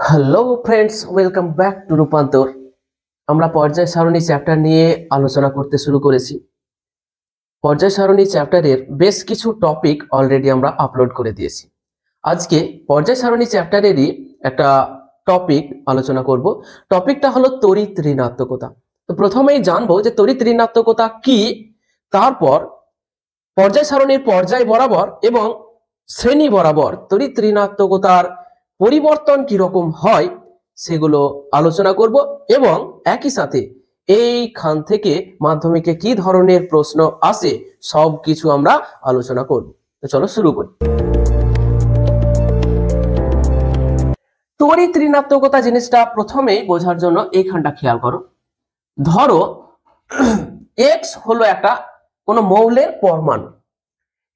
Hello friends, welcome back to রূপান্তর। আমরা পর্যায় সারণী চ্যাপ্টার নিয়ে আলোচনা করতে শুরু করেছি। পর্যায় সারণী চ্যাপ্টারের বেশ কিছু টপিক অলরেডি আমরা আপলোড করে দিয়েছি। আজকে পর্যায় সারণী চ্যাপ্টারেরই একটা টপিক আলোচনা করব। টপিকটা হলো তড়িৎ ঋণাত্মকতা। তো প্রথমেই জানবো যে তড়িৎ ঋণাত্মকতা কি, তারপর পর্যায় সারণীর পর্যায় বরাবর এবং শ্রেণী বরাবর তড়িৎ ঋণাত্মকতার পরিবর্তন কিরকম হয় সেগুলো আলোচনা করব এবং একই সাথে এইখান থেকে মাধ্যমিকে কি ধরনের প্রশ্ন আসে সব কিছু আমরা আলোচনা করব। তো চলো শুরু করি। তড়িৎ ঋণাত্মকতা জিনিসটা প্রথমেই বোঝার জন্য এইখানটা খেয়াল করো। ধরো এক্স হলো একটা কোনো মৌলের পরমাণু।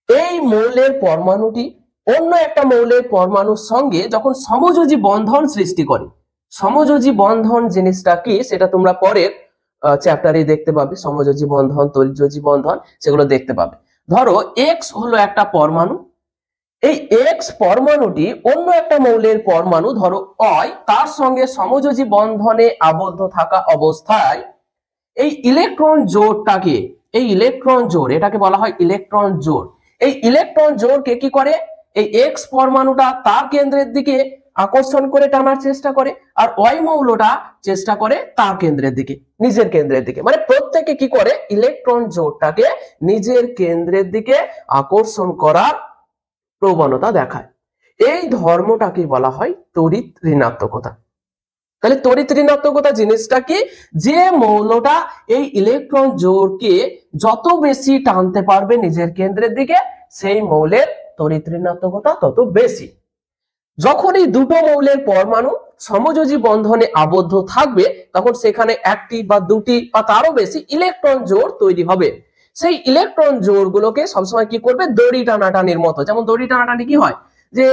এই মৌলের পরমাণুটি অন্য একটা মৌলের পরমাণুর সঙ্গে যখন সমযোজী বন্ধন সৃষ্টি করে, সমযোজী বন্ধন জিনিসটা কি সেটা তোমরা পরের চ্যাপ্টারে দেখতে পাবে। সমযোজী বন্ধন, তড়িৎযোজী বন্ধন, সেগুলো দেখতে পাবে। ধরো এক্স হলো একটা পরমাণু। এই এক্স পরমাণুটি অন্য একটা মৌলের পরমাণু ধরো অয়, তার সঙ্গে সমযোজী বন্ধনে আবদ্ধ থাকা অবস্থায় এই ইলেকট্রন জোড়টাকে, এই ইলেকট্রন জোড়, এটাকে বলা হয় ইলেকট্রন জোড়। এই ইলেকট্রন জোড়কে কি করে, এই এক্স পরমাণুটা তার কেন্দ্রের দিকে আকর্ষণ করে টানার চেষ্টা করে, আর ওয়াই মৌলটা চেষ্টা করে তার কেন্দ্রের দিকে, নিজের কেন্দ্রের দিকে। মানে প্রত্যেকে কি করে, ইলেকট্রন জোড়টাকে নিজের কেন্দ্রের দিকে আকর্ষণ করার প্রবণতা দেখায়। এই ধর্মটাকে বলা হয় তড়িৎ ঋণাত্মকতা। তাহলে তড়িৎ ঋণাত্মকতা জিনিসটা কি, যে মৌলটা এই ইলেকট্রন জোড়কে যত বেশি টানতে পারবে নিজের কেন্দ্রের দিকে, সেই মৌলের তড়িৎ ঋণাত্মকতা তত বেশি। যখন এই দুটো মৌলের পরমাণু সমযোজী বন্ধনে আবদ্ধ থাকবে, তখন সেখানে একটি বা দুটি বা তারও বেশি ইলেকট্রন জোড় তৈরি হবে। সেই ইলেকট্রন জোড়গুলোকে সবসময় কি করবে, দড়ি টানাটানির মতো। যেমন দড়ি টানাটানি কি হয়, যে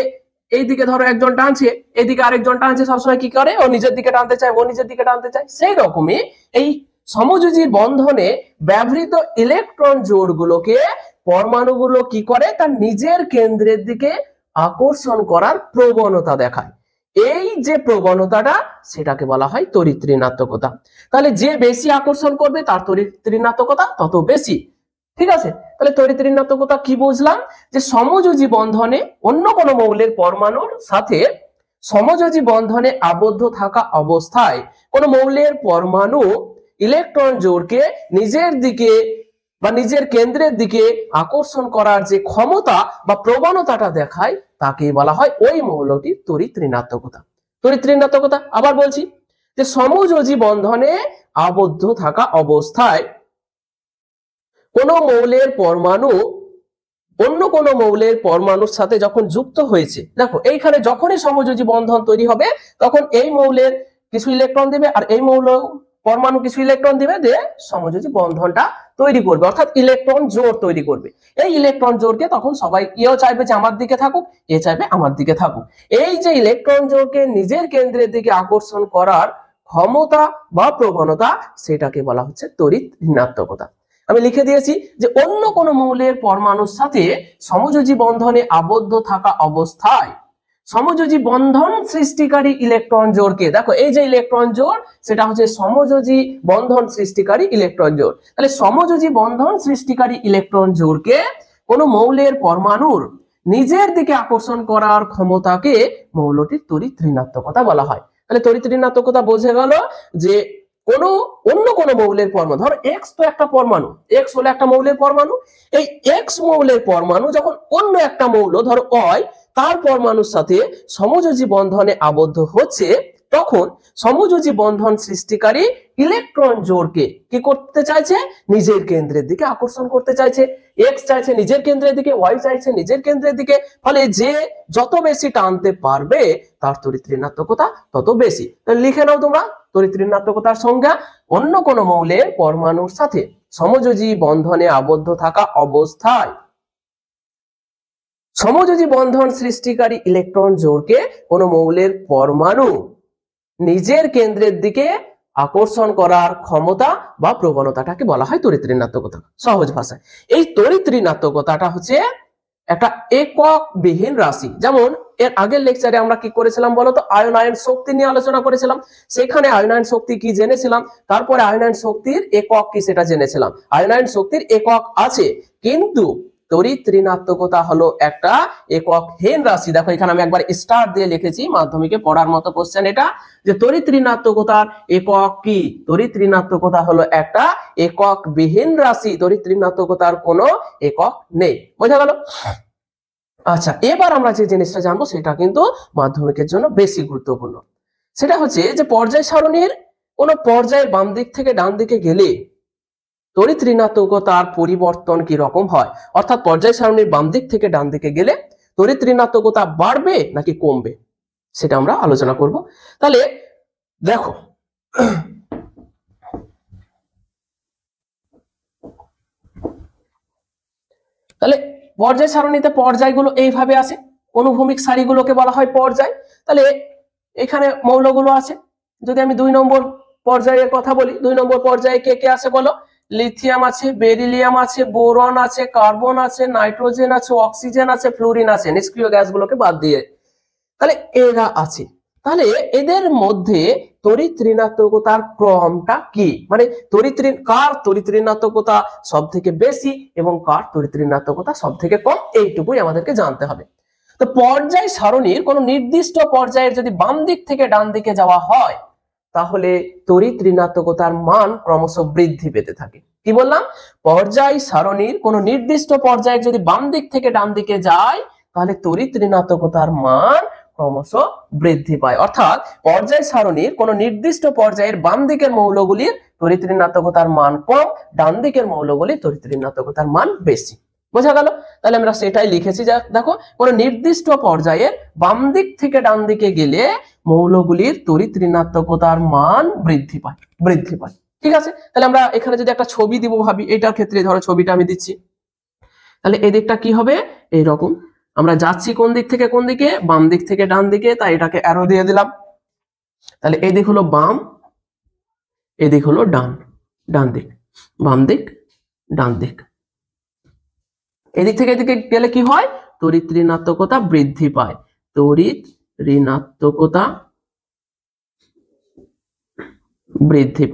এইদিকে ধরো একজন টানছে, এইদিকে আরেকজন টানছে, সবসময় কি করে, ও নিজের দিকে টানতে চায়, ও নিজের দিকে টানতে চায়। সেই রকমই এই সমযোজী বন্ধনে ব্যবহৃত ইলেকট্রন জোড়গুলোকে পরমাণুগুলো কি করে, তার নিজের কেন্দ্রের দিকে আকর্ষণ করার প্রবণতা দেখায়। এই যে প্রবণতাটা, সেটাকে বলা হয় তড়িৎ ঋণাত্মকতা। তাহলে যে বেশি আকর্ষণ করবে তার তড়িৎ ঋণাত্মকতা তত বেশি। ঠিক আছে, তাহলে তড়িৎ ঋণাত্মকতা কি বুঝলাম, যে সমযোজী বন্ধনে অন্য কোনো মৌলের পরমাণুর সাথে সমযোজী বন্ধনে আবদ্ধ থাকা অবস্থায় কোনো মৌলের পরমাণু ইলেকট্রন জোড়কে নিজের দিকে বা নিজের কেন্দ্রের দিকে আকর্ষণ করার যে ক্ষমতা বা প্রবণতাটা দেখায়, তাকে বলা হয় ওই মৌলটির তড়িৎ ঋণাত্মকতা। তড়িৎ ঋণাত্মকতা আবার বলছি, যে সমযোজী বন্ধনে আবদ্ধ থাকা অবস্থায় কোন মৌলের পরমাণু অন্য কোন মৌলের পরমাণুর সাথে যখন যুক্ত হয়েছে, দেখো এইখানে যখনই সমযোজী বন্ধন তৈরি হবে, তখন এই মৌলের কিছু ইলেকট্রন দিবে আর এই মৌল পরমাণু কিছু ইলেকট্রন দিবে, দিয়ে সমযোজী বন্ধনটা তৈরি করবে, অর্থাৎ ইলেকট্রন জোড় তৈরি করবে। এই ইলেকট্রন জোড়কে তখন সবাই, এও চাইবে যে আমার দিকে থাকুক, এ চাইবে আমার দিকে থাকুক। এই যে ইলেকট্রন জোড়কে নিজের কেন্দ্রের দিকে আকর্ষণ করার ক্ষমতা বা প্রবণতা, সেটাকে বলা হচ্ছে তড়িৎ ঋণাত্মকতা। আমি লিখে দিয়েছি যে অন্য কোন মৌলের পরমাণুর সাথে সমযোজী বন্ধনে আবদ্ধ থাকা অবস্থায় সমযোজী বন্ধন সৃষ্টিকারী ইলেকট্রন জোড়কে, দেখো এই যে ইলেকট্রন জোড়, সেটা হচ্ছে সমযোজী বন্ধন সৃষ্টিকারী ইলেকট্রন জোড়। তাহলে সমযোজী বন্ধন সৃষ্টিকারী ইলেকট্রন জোড়কে কোন মৌলের পরমাণুর নিজের দিকে আকর্ষণ করার ক্ষমতাকে মৌলটির তড়িৎ ঋণাত্মকতা বলা হয়। তাহলে তড়িৎ ঋণাত্মকতা বোঝা গেল যে অন্য কোন মৌলের পরমাণু, ধরো এক্স তো একটা পরমাণু, এক্স হলো একটা মৌলের পরমাণু। এই এক্স মৌলের পরমাণু যখন অন্য একটা মৌল ধরো অয়, তার পরমাণুর সাথে সমযোজী বন্ধনে আবদ্ধ হচ্ছে, তখন সমযোজী বন্ধন সৃষ্টিকারী ইলেকট্রন জোড়কে কি করতে চাইছে, নিজের কেন্দ্রের দিকে আকর্ষণ করতে চাইছে। এক্স চাইছে নিজের কেন্দ্রের দিকে, ওয়াই চাইছে নিজের কেন্দ্রের দিকে। ফলে যে যত বেশি টানতে পারবে তার তড়িৎ ঋণাত্মকতা তত বেশি। লিখে নাও তোমরা তড়িৎ ঋণাত্মকতার সংজ্ঞা, অন্য কোন মৌলের পরমাণুর সাথে সমযোজী বন্ধনে আবদ্ধ থাকা অবস্থায় সমযোজী বন্ধন সৃষ্টিকারী ইলেকট্রন জোড়কে কোন মৌলের পরমাণু নিজের কেন্দ্রের দিকে আকর্ষণ করার ক্ষমতা বা প্রবণতাটাকে বলা হয় তড়িৎ ঋণাত্মকতা। সহজ ভাষায় এই তড়িৎ ঋণাত্মকতাটা হচ্ছে একটা একক বিহীন রাশি। যেমন এর আগের লেকচারে আমরা কি করেছিলাম বলতো, আয়নায়ন শক্তি নিয়ে আলোচনা করেছিলাম। সেখানে আয়নায়ন শক্তি কি জেনেছিলাম, তারপরে আয়নায়ন শক্তির একক কি সেটা জেনেছিলাম। আয়নায়ন শক্তির একক আছে, কিন্তু তড়িৎ ঋণাত্মকতা হলো একটা এককহীন রাশি। দেখো এখানে আমি একবার স্টার দিয়ে লিখেছি, মাধ্যমিকে পড়ার মতো কোশ্চেন এটা, যে তড়িৎ ঋণাত্মকতার একক কি। তড়িৎ ঋণাত্মকতা হলো একটা একক বিহীন রাশি, তড়িৎ ঋণাত্মকতার কোনো একক নেই। বোঝা গেল? আচ্ছা, এবার আমরা যে জিনিসটা জানবো সেটা কিন্তু মাধ্যমিকের জন্য বেশি গুরুত্বপূর্ণ। সেটা হচ্ছে যে পর্যায় সারণীর কোন পর্যায়ে বাম দিক থেকে ডান দিকে গেলে তড়িৎ ঋণাত্মকতার পরিবর্তন কি রকম হয়। অর্থাৎ পর্যায় সারণীর বাম দিক থেকে ডান দিকে গেলে তড়িৎ ঋণাত্মকতা বাড়বে নাকি কমবে, সেটা আমরা আলোচনা করব। তাহলে দেখো, তাহলে পর্যায় সারণীতে পর্যায়গুলো এইভাবে আছে, অনুভূমিক সারিগুলোকে বলা হয় পর্যায়। তাহলে এখানে মৌলগুলো আছে। যদি আমি 2 নম্বর পর্যায়ের কথা বলি, 2 নম্বর পর্যায়ে কে কে আছে বলো? লিথিয়াম আছে, বেরিলিয়াম আছে, বোরন আছে, কার্বন আছে, নাইট্রোজেন আছে, অক্সিজেন আছে, ফ্লুরিন আছে, নিষ্ক্রিয় গ্যাসগুলোকে বাদ দিয়ে। তাহলে এরা আছে। তাহলে এদের মধ্যে তড়িৎ ঋণাত্মকতার ক্রমটা কি, মানে কার তড়িৎ ঋণাত্মকতা সব থেকে বেশি এবং কার তড়িৎ ঋণাত্মকতা সব থেকে কম, এইটুকুই আমাদেরকে জানতে হবে। তো পর্যায় সারণীর কোন নির্দিষ্ট পর্যায়ের যদি বাম দিক থেকে ডান দিকে যাওয়া হয়, তাহলে তড়িৎ ঋণাত্মকতার মান ক্রমশ বৃদ্ধি পেতে থাকে। কি বললাম? পর্যায় সারণীর কোন নির্দিষ্ট পর্যায়ে যদি বাম দিক থেকে ডান দিকে যায়, তাহলে তড়িৎ ঋণাত্মকতার মান ক্রমশ বৃদ্ধি পায়। অর্থাৎ পর্যায় সারণীর কোন নির্দিষ্ট পর্যায়ের বাম দিকের মৌলগুলির তড়িৎ ঋণাত্মকতার মান কম, ডান দিকের মৌলগুলির তড়িৎ ঋণাত্মকতার মান বেশি। বোঝা গেল? তাহলে আমরা সেটাই লিখেছি। দেখো, কোন নির্দিষ্ট পর্যায়ের বাম দিক থেকে ডান দিকে গেলে মৌলগুলির তড়িৎ ঋণাত্মকতার মান বৃদ্ধি পায়। ঠিক আছে? তাহলে আমরা এখানে যদি একটা ছবি দিব ভাবি, এটার ক্ষেত্রে ধরো ছবিটা আমি দিচ্ছি, তাহলে এই দিকটা কি হবে? এইরকম। আমরা যাচ্ছি কোন দিক থেকে কোন দিকে? বাম দিক থেকে ডান দিকে, তাই এটাকে অ্যারো দিয়ে দিলাম। তাহলে এই দিক হলো বাম, এই দিক হলো ডান দিক, বাম দিক, ডান দিক। এদিক থেকে এদিকে গেলে কি হয়? তড়িৎ ঋণাত্মকতা বৃদ্ধি পায়। তড়িৎ ঋণাত্মকতা বৃদ্ধি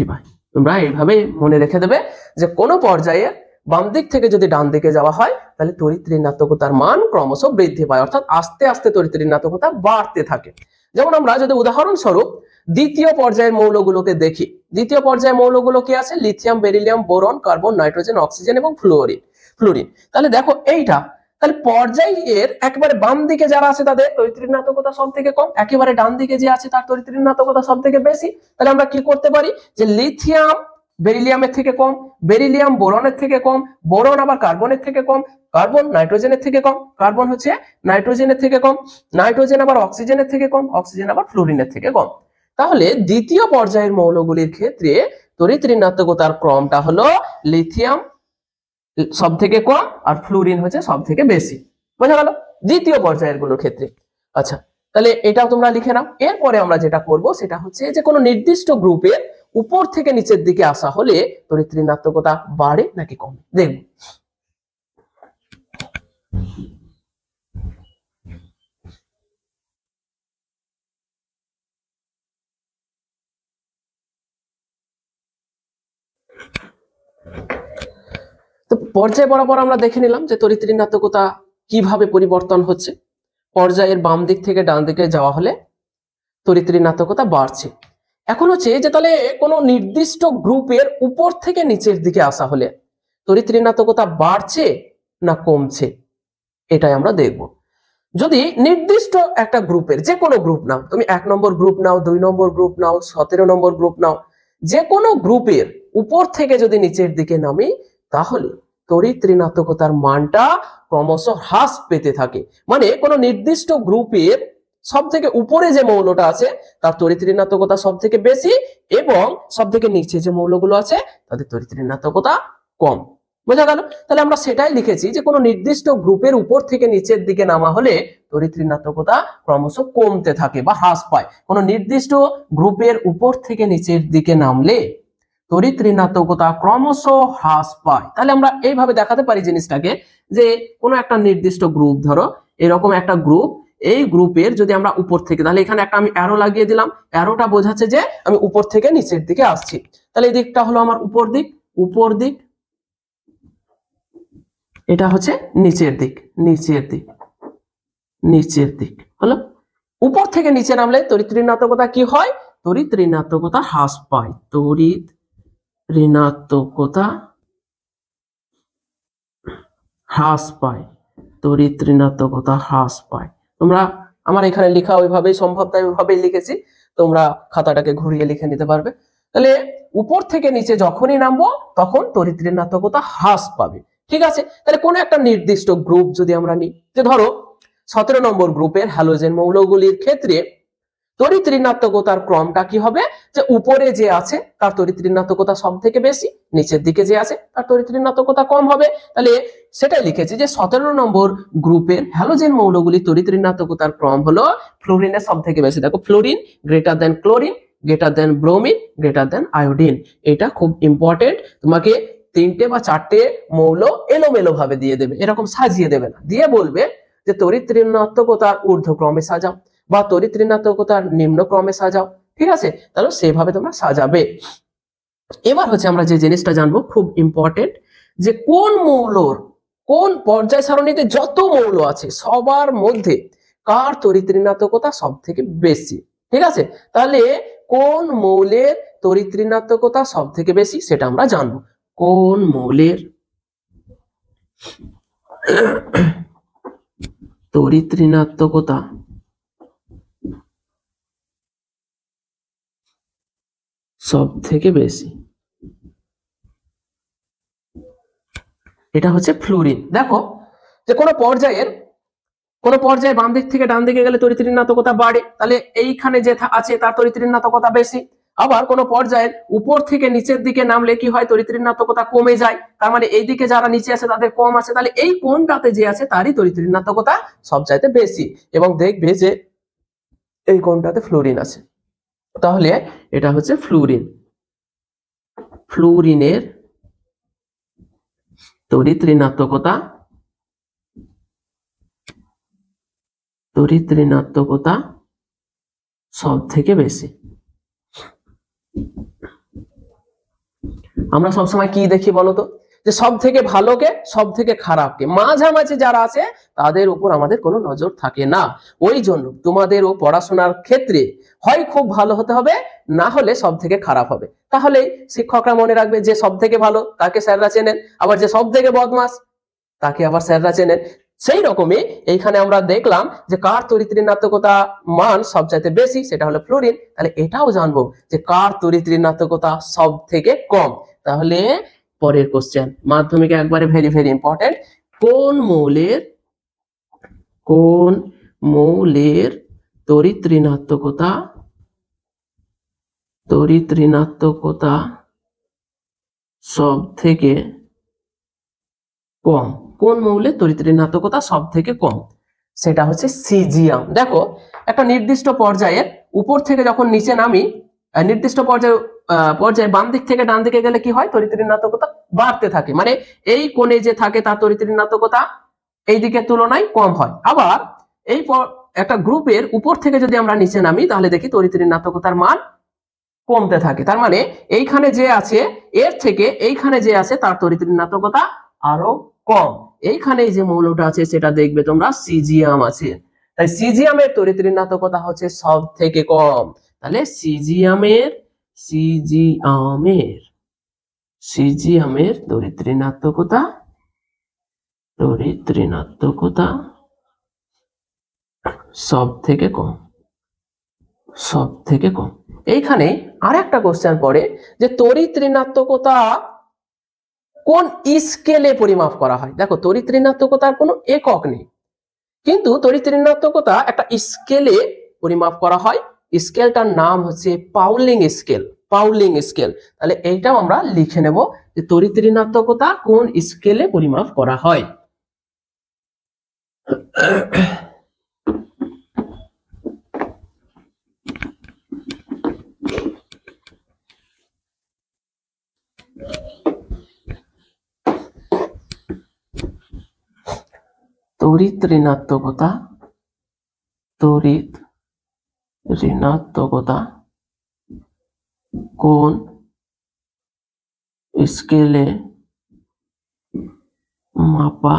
পায়। তোমরা এইভাবে মনে রেখে দেবে যে কোন পর্যায়ে বাম দিক থেকে যদি ডান দিকে যাওয়া হয়, তাহলে তড়িৎ ঋণাত্মকতার মান ক্রমশ বৃদ্ধি পায়, অর্থাৎ আস্তে আস্তে তড়িৎ ঋণাত্মকতা বাড়তে থাকে। যেমন আমরা যদি উদাহরণস্বরূপ দ্বিতীয় পর্যায়ের মৌলগুলোকে দেখি, দ্বিতীয় পর্যায়ের মৌলগুলো কি আছে? Lithium, beryllium, boron, carbon, nitrogen, oxygen এবং ফ্লুরিন। তাহলে দেখো এইটা, তাহলে পর্যায়ের একেবারে বাম দিকে যারা আছে তাদের তড়িৎ ঋণাত্মকতা সব থেকে কম, একেবারে ডান দিকে যে আছে তার তড়িৎ ঋণাত্মকতা সব থেকে বেশি। তাহলে আমরা কি করতে পারি? যে লিথিয়াম বেরিলিয়ামের থেকে কম, বেরিলিয়াম বোরনের থেকে কম, বোরন আবার কার্বনের থেকে কম, কার্বন নাইট্রোজেনের থেকে কম, কার্বন হচ্ছে নাইট্রোজেনের থেকে কম, নাইট্রোজেন আবার অক্সিজেনের থেকে কম, অক্সিজেন আবার ফ্লুরিনের থেকে কম। তাহলে দ্বিতীয় পর্যায়ের মৌলগুলির ক্ষেত্রে তড়িৎ ঋণাত্মকতার ক্রমটা হলো লিথিয়াম সব থেকে কম আর ফ্লুরিন হচ্ছে সব থেকে বেশি। বোঝা গেল? দ্বিতীয় পর্যায়ের গুলোর ক্ষেত্রে। আচ্ছা, তাহলে এটাও তোমরা লিখে নাও। এরপরে আমরা যেটা করব সেটা হচ্ছে যে কোনো নির্দিষ্ট গ্রুপের উপর থেকে নিচের দিকে আসা হলে তড়িৎ ঋণাত্মকতা বাড়ে নাকি কমে দেখব। তো পর্যায় বরাবর আমরা দেখে নিলাম যে তড়িৎ ঋণাত্মকতা কিভাবে পরিবর্তন হচ্ছে। পর্যায়ের বাম দিক থেকে ডান দিকে যাওয়া হলে তড়িৎ ঋণাত্মকতা বাড়ছে। এখন হচ্ছে যে তাহলে কোনো নির্দিষ্ট গ্রুপের উপর থেকে নিচের দিকে আসা হলে তড়িৎ ঋণাত্মকতা বাড়ছে না কমছে, এটাই আমরা দেখব। যদি নির্দিষ্ট একটা গ্রুপের যে কোনো গ্রুপ নাও, তুমি 1 নম্বর গ্রুপ নাও, 2 নম্বর গ্রুপ নাও, 17 নম্বর গ্রুপ নাও, যে কোনো গ্রুপের উপর থেকে যদি নিচের দিকে নামি, তাহলে তড়িৎ ঋণাত্মকতার মানটা ক্রমশ হ্রাস পেতে থাকে। মানে কোনো নির্দিষ্ট গ্রুপের সব থেকে উপরে যে মৌলটা আছে তার তড়িৎ ঋণাত্মকতা সব থেকে বেশি, এবং সব থেকে নিচে যে মৌলগুলো আছে তাদের তড়িৎ ঋণাত্মকতা কম। বোঝা গেল? তাহলে আমরা সেটাই লিখেছি যে কোনো নির্দিষ্ট গ্রুপের উপর থেকে নিচের দিকে নামা হলে তড়িৎ ঋণাত্মকতা ক্রমশ কমতে থাকে বা হ্রাস পায়। কোনো নির্দিষ্ট গ্রুপের উপর থেকে নিচের দিকে নামলে তড়িৎ ঋণাত্মকতা ক্রমশ হ্রাস পায়। তাহলে আমরা এইভাবে দেখাতে পারি জিনিসটাকে, যে কোনো একটা নির্দিষ্ট গ্রুপ, ধরো এরকম একটা গ্রুপ, এই গ্রুপের যদি আমরা উপর থেকে, তাহলে এখানে একটা আমি অ্যারো লাগিয়ে দিলাম, অ্যারোটা বোঝাচ্ছে যে আমি উপর থেকে নিচের দিকে আসছি। তাহলে এই দিকটা হলো আমার উপর দিক, উপর দিক, এটা হচ্ছে নিচের দিক, নিচের দিক, নিচের দিক হলো। উপর থেকে নিচে নামলে তড়িৎ ঋণাত্মকতা কি হয়? তড়িৎ ঋণাত্মকতা হ্রাস পায়, তড়িৎ ঋণাত্মকতা হ্রাস পায়, তড়িৎ ঋণাত্মকতা হ্রাস পায়। তোমরা আমার এখানে লেখা ওইভাবেই সম্ভব, তাই ওইভাবেই লিখেছি, তোমরা খাতাটাকে ঘুরিয়ে লিখে নিতে পারবে। তাহলে উপর থেকে নিচে যখনই নামবো তখন তড়িৎ ঋণাত্মকতা হ্রাস পাবে। ঠিক আছে, তাহলে কোনো একটা নির্দিষ্ট গ্রুপ যদি আমরা নিই, যে ধরো 17 নম্বর গ্রুপের হ্যালোজেন মৌলগুলির ক্ষেত্রে তড়িৎ ঋণাত্মকতার ক্রমটা কি হবে, যে উপরে যে আছে তার তড়িৎ ঋণাত্মকতা সব থেকে বেশি, নিচের দিকে যে আছে তার তড়িৎ ঋণাত্মকতা কম হবে। তাহলে সেটাই লিখেছি যে 17 নম্বর গ্রুপের হ্যালোজেন মৌলগুলি তড়িৎ ঋণাত্মকতার ক্রম হলো ফ্লোরিনের সব থেকে বেশি। দেখো, fluorine greater than chlorine, greater than bromine, greater than iodine. এটা খুব ইম্পর্টেন্ট, তোমাকে 3টে বা 4টে মৌল এলোমেলো ভাবে দিয়ে দেবে, এরকম সাজিয়ে দেবে না, দিয়ে বলবে যে তড়িৎ ঋণাত্মকতার ঊর্ধ্বক্রমে সাজাও বা তড়িৎ ঋণাত্মকতার নিম্ন ক্রমে সাজাও। ঠিক আছে, তাহলে সেভাবে তোমরা সাজাবে। এবার হচ্ছে আমরা যে জিনিসটা জানবো, খুব ইম্পর্টেন্ট, যে কোন মৌলর, কোন পর্যায় সারণীতে যত মৌল আছে সবার মধ্যে কার তড়িৎ ঋণাত্মকতা সব থেকে বেশি। ঠিক আছে, তাহলে কোন মৌলের তড়িৎ ঋণাত্মকতা সব থেকে বেশি সেটা আমরা জানবো। কোন মৌলের তড়িৎ ঋণাত্মকতা সব থেকে বেশি, এটা হচ্ছে ফ্লোরিন। দেখো, যে কোনো পর্যায়ে বাম দিক থেকে ডান দিকে গেলে তড়িৎ ঋণাত্মকতা বাড়ে, তাহলে এইখানে যে আছে তার তড়িৎ ঋণাত্মকতা বেশি। আবার কোনো পর্যায়ের উপর থেকে নিচের দিকে নামলে কি হয়, তড়িৎ ঋণাত্মকতা কমে যায়, তার মানে এই দিকে যারা নিচে আছে তাদের কম আছে, তাহলে এই কোণটাতে যে আছে তারই তড়িৎ ঋণাত্মকতা সবচাইতে বেশি, এবং দেখবে যে এই কোণটাতে ফ্লোরিন আছে। তাহলে এটা হচ্ছে ফ্লোরিন, ফ্লোরিনের তড়িৎ ঋণাত্মকতা সব থেকে বেশি। আমরা সবসময় কি দেখি বলতো, যে সব থেকে ভালোকে, সব থেকে খারাপকে, মাঝামাঝি যারা আছে তাদের উপর আমাদের কোনো নজর থাকে না। ওই জন্য তোমাদেরও পড়াশোনার ক্ষেত্রে হয় খুব ভালো হতে হবে, না হলে সব থেকে খারাপ হবে। তাহলে শিক্ষকরা মনে রাখবে যে সব থেকে ভালো তাকে স্যাররা চেনেন, আবার যে সব থেকে বদমাস তাকে আবার স্যাররা চেনেন। সেই রকমই এইখানে আমরা দেখলাম যে কার তড়িৎ ঋণাত্মকতা মান সবচাইতে বেশি, সেটা হলো ফ্লোরিন। তাহলে এটাও জানবো যে কার তড়িৎ ঋণাত্মকতা সব থেকে কম। তাহলে পরের কোশ্চেন, মাধ্যমিকে একবারে ভেরি ভেরি ইম্পর্টেন্ট, কোন মৌলের তড়িৎ ঋণাত্মকতা সব থেকে কম, কোন মৌলের তড়িৎ ঋণাত্মকতা সব থেকে কম, সেটা হচ্ছে সিজিয়াম। দেখো, একটা নির্দিষ্ট পর্যায়ের উপর থেকে যখন নিচে নামি, নির্দিষ্ট পর্যায়ে বাম দিক থেকে ডান দিকে গেলে কি হয়, তড়িৎ ঋণাত্মকতা বাড়তে থাকে, মানে এই কোণে যে থাকে তার তড়িৎ ঋণাত্মকতা এই দিকের তুলনায় কম হয়। আবার এই একটা গ্রুপের উপর থেকে যদি আমরা নিচে নামি, তাহলে দেখি তড়িৎ ঋণাত্মকতার মান কমতে থাকে। তার মানে এইখানে যে আছে এর থেকে এইখানে যে আছে তার তড়িৎ ঋণাত্মকতা আরো কম। এইখানে যে মৌলটা আছে সেটা দেখবে তোমরা সিজিয়াম আছে, তাই সিজিয়ামের তড়িৎ ঋণাত্মকতা হচ্ছে সব থেকে কম। তাহলে সিজিয়ামের তড়িৎ ঋণাত্মকতা সব থেকে কম। এইখানে আর একটা কোশ্চেন পড়ে, যে তড়িৎ ঋণাত্মকতা কোন স্কেলে পরিমাপ করা হয়। দেখো, তড়িৎ ঋণাত্মকতার কোনো একক নেই, কিন্তু তড়িৎ ঋণাত্মকতা একটা স্কেলে পরিমাপ করা হয়। স্কেলটার নাম হচ্ছে পাউলিং স্কেল, পাউলিং স্কেল। তাহলে এইটাও আমরা লিখে নেব যে তড়িৎ ঋণাত্মকতা কোন স্কেলে পরিমাপ করা হয়। তড়িৎ ঋণাত্মকতা, তড়িৎ ঋণাত্মকতা কোন স্কেলে মাপা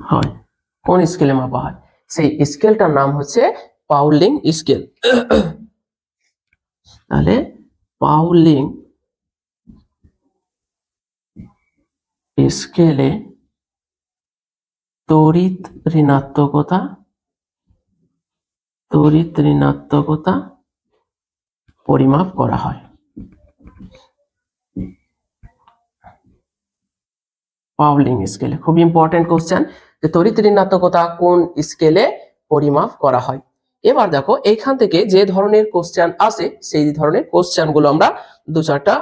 হয়, কোন স্কেলে মাপা হয়, সেই স্কেলটার নাম হচ্ছে পাউলিং স্কেল। তাহলে পাউলিং স্কেলে তড়িৎ ঋণাত্মকতা, তড়িৎ ঋণাত্মকতা পরিমাপ করা হয়। পাউলিং স্কেলে, খুব ইম্পর্টেন্ট কোশ্চেন, যে তড়িৎ ঋণাত্মকতা কোন স্কেলে পরিমাপ করা হয়। এবার দেখো এইখান থেকে যে ধরনের কোশ্চেন আসে সেই ধরনের কোশ্চেন গুলো আমরা দু চারটা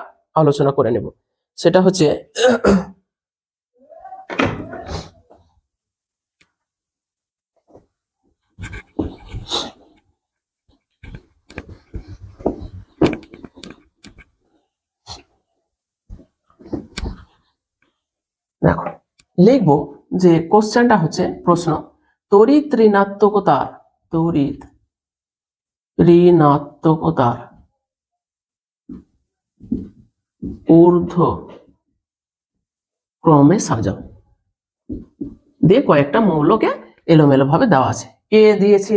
আলোচনা করে নেব। সেটা হচ্ছে দেখো লিখবো যে কোশ্চেনটা হচ্ছে প্রশ্ন, তড়িৎ ঋণাত্মকতার, তড়িৎ ঋণাত্মকতার ঊর্ধ্ব ক্রমে সাজাও। দিয়ে কয়েকটা মৌলকে এলোমেলো ভাবে দেওয়া আছে। কে দিয়েছে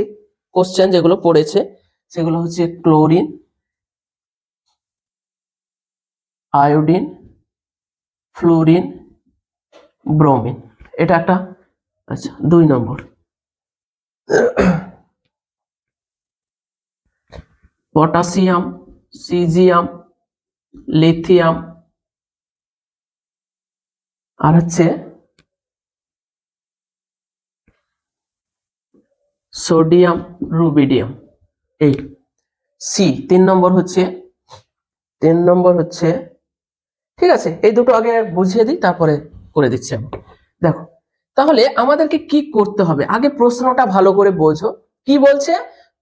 কোশ্চেন যেগুলো পড়েছে সেগুলো হচ্ছে ক্লোরিন, আয়োডিন, ফ্লোরিন, ব্রোমিন। এটা একটা। আচ্ছা 2 নম্বর, পটাশিয়াম, সিজিয়াম, লিথিয়াম, আর হচ্ছে সোডিয়াম, রুবিডিয়াম। এই সি 3 নম্বর হচ্ছে, 3 নম্বর হচ্ছে, ঠিক আছে এই দুটো আগে বুঝিয়ে দিই তারপরে করে দিচ্ছি আমি। দেখো তাহলে আমাদেরকে কি করতে হবে, আগে প্রশ্নটা ভালো করে বোঝো। কি বলছে,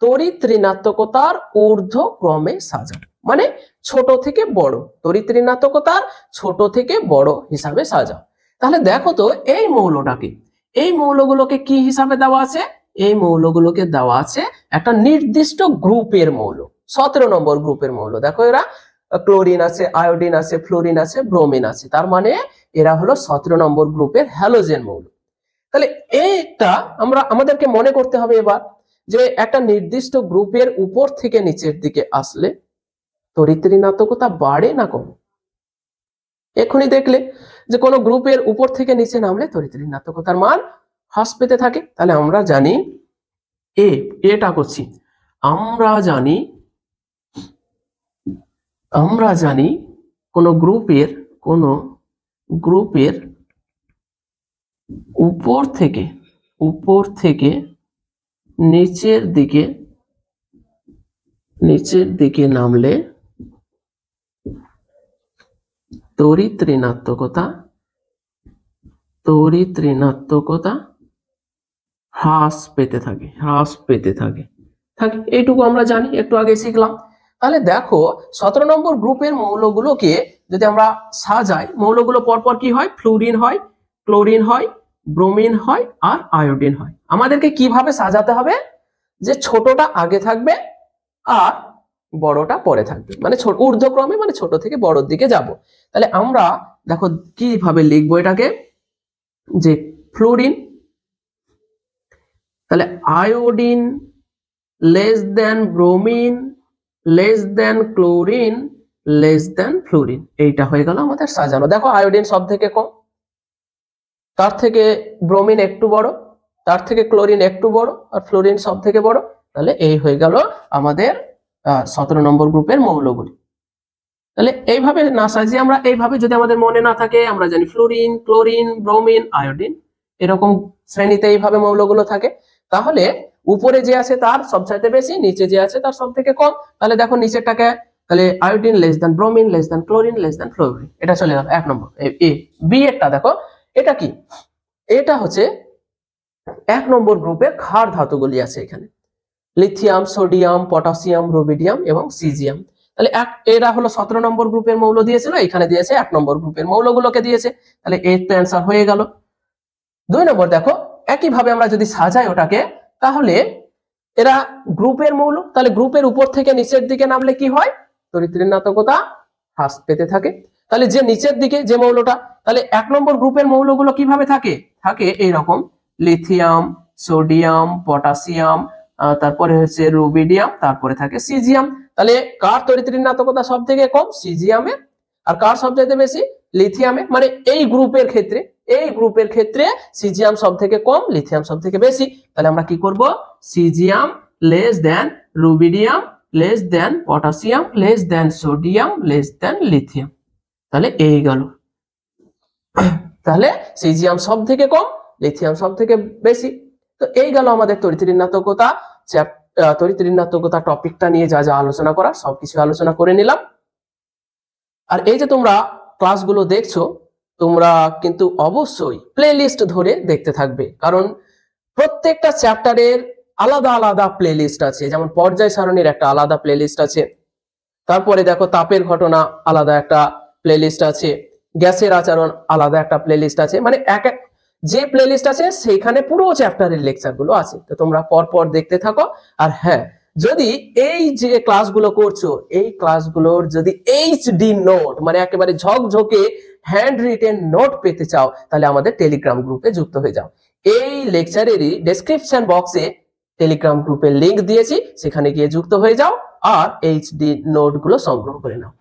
তড়িৎ ঋণাত্মকতার ঊর্ধ্ব ক্রমে সাজাও, মানে ছোট থেকে বড়, তড়িৎ ঋণাত্মকতার ছোট থেকে বড় হিসাবে সাজাও। তাহলে দেখো তো এই মৌলটাকে, এই মৌলগুলোকে কি হিসাবে দেওয়া আছে, এই মৌলগুলোকে দেওয়া আছে একটা নির্দিষ্ট গ্রুপের মৌল, 17 নম্বর গ্রুপের মৌল। দেখো এরা ক্লোরিন আছে, আয়োডিন আছে, ফ্লোরিন আছে, ব্রোমিন আছে, তার মানে এরা হলো 17 নম্বর গ্রুপের হ্যালোজেন মৌল। তাহলে এইটা আমাদেরকে মনে করতে হবে এবার, যে একটা নির্দিষ্ট গ্রুপের উপর থেকে নিচের দিকে আসলে তড়িৎ ঋণাত্মকতা বাড়ে না কমে। এখনই দেখলে যে কোনো গ্রুপের উপর থেকে নিচে নামলে তড়িৎ ঋণাত্মকতার মান হ্রাস পেতে থাকে। তাহলে আমরা জানি এটা করছি, আমরা জানি কোন গ্রুপের উপর থেকে নিচের দিকে নামলে তড়িৎ ঋণাত্মকতা হ্রাস পেতে থাকে। এইটুকু আমরা জানি, একটু আগে শিখলাম। তাহলে দেখো 17 নম্বর গ্রুপের মৌলগুলোকে যদি আমরা সাজাই, মৌলগুলো পরপর কি হয়, ফ্লোরিন হয়, ক্লোরিন হয়, ব্রোমিন হয় আর আয়োডিন হয়। আমাদেরকে কিভাবে সাজাতে হবে, যে ছোটটা আগে থাকবে আর বড়টা পরে থাকবে, মানে ঊর্ধ্বক্রমে, মানে ছোট থেকে বড়র দিকে যাব। তাহলে আমরা দেখো কিভাবে লিখবো এটাকে, যে ফ্লোরিন, তাহলে iodine less than bromine less than chlorine less than fluorine, এইটা হয়ে গেল আমাদের সাজানো। দেখো আয়োডিন সব থেকে কম, তার থেকে ব্রোমিন একটু বড়, তার থেকে ক্লোরিন একটু বড়, আর ফ্লোরিন সব থেকে বড়। তাহলে এই হয়ে গেল আমাদের 17 নম্বর গ্রুপের মৌলগুলি। তাহলে এইভাবে না সাজিয়ে আমরা এইভাবে, যদি আমাদের মনে না থাকে, আমরা জানি ফ্লোরিন, ক্লোরিন, ব্রোমিন, আয়োডিন, এরকম শ্রেণীতে এইভাবে মৌলগুলো থাকে। তাহলে উপরে যে আছে তার সবচাইতে বেশি, নিচে যে আছে তার সব থেকে কম। তাহলে দেখো নিচেরটাকে, তাহলে iodine less than bromine less than chlorine less than fluorine, এটা চলে গেল 1 নম্বর। বি এরটা দেখো, এটা কি, এটা হচ্ছে 1 নম্বর গ্রুপের ক্ষার ধাতুগুলি আছে এখানে, লিথিয়াম, সোডিয়াম, পটাশিয়াম, রুবিডিয়াম এবং সিজিয়াম। তাহলে এরা হলো 17 নম্বর গ্রুপের মৌল দিয়েছিল, এখানে দিয়েছে 1 নম্বর গ্রুপের মৌলগুলোকে দিয়েছে। তাহলে এর তো অ্যান্সার হয়ে গেল। 2 নম্বর দেখো, একইভাবে আমরা যদি সাজাই ওটাকে, তাহলে এরা গ্রুপের মৌল, তাহলে গ্রুপের উপর থেকে নিচের দিকে নামলে কি হয়, তড়িৎ ঋণাত্মকতা হ্রাস পেতে থাকে। তাহলে যে নিচের দিকে যে মৌলটা, তাহলে 1 নম্বর গ্রুপের মৌলগুলো কিভাবে থাকে, থাকে এইরকম লিথিয়াম, সোডিয়াম, পটাশিয়াম, তারপরে হচ্ছে রুবিডিয়াম, তারপরে থাকে সিজিয়াম। তাহলে কার তড়িৎ ঋণাত্মকতা সব থেকে কম, সিজিয়ামে। আর কার সবচেয়ে বেশি, লিথিয়ামে। মানে এই গ্রুপের ক্ষেত্রে সিজিয়াম সব থেকে কম, লিথিয়াম সব থেকে বেশি। তাহলে আমরা কি করব, caesium less than rubidium less than potassium less than sodium less than lithium. তাহলে এই গেল, তাহলে সিজিয়াম সব থেকে কম, লিথিয়াম সব থেকে বেশি। তো এই গেল আমাদের তড়িৎ ঋণাত্মকতা টপিকটা নিয়ে যা যা আলোচনা করা সবকিছু আলোচনা করে নিলাম। আর এই যে তোমরা ক্লাসগুলো দেখছো, তোমরা কিন্তু অবশ্যই প্লে লিস্ট ধরে দেখতে থাকবে, কারণ প্রত্যেকটা চ্যাপ্টারের আলাদা আলাদা প্লে লিস্ট আছে। যেমন পর্যায় সারণীর একটা আলাদা প্লে লিস্ট আছে, তারপরে দেখো তাপের ঘটনা আলাদা একটা প্লে লিস্ট আছে, গ্যাসের আচরণ আলাদা একটা প্লে লিস্ট আছে। মানে যে প্লে লিস্ট আছে সেইখানে পুরো চ্যাপ্টারের লেকচার গুলো আছে। তো তোমরা পরপর দেখতে থাকো। আর হ্যাঁ, যদি এই যে ক্লাসগুলো করছো, এই ক্লাসগুলোর যদি এইচডি নোট, মানে একেবারে ঝকঝকে হ্যান্ড রিটেন নোট পেতে চাও, তাহলে আমাদের টেলিগ্রাম গ্রুপে যুক্ত হয়ে যাও। এই লেকচারেরই ডেসক্রিপশন বক্সে টেলিগ্রাম গ্রুপের লিংক দিয়েছি, সেখানে গিয়ে যুক্ত হয়ে যাও আর এইচডি নোট গুলো সংগ্রহ করে নাও।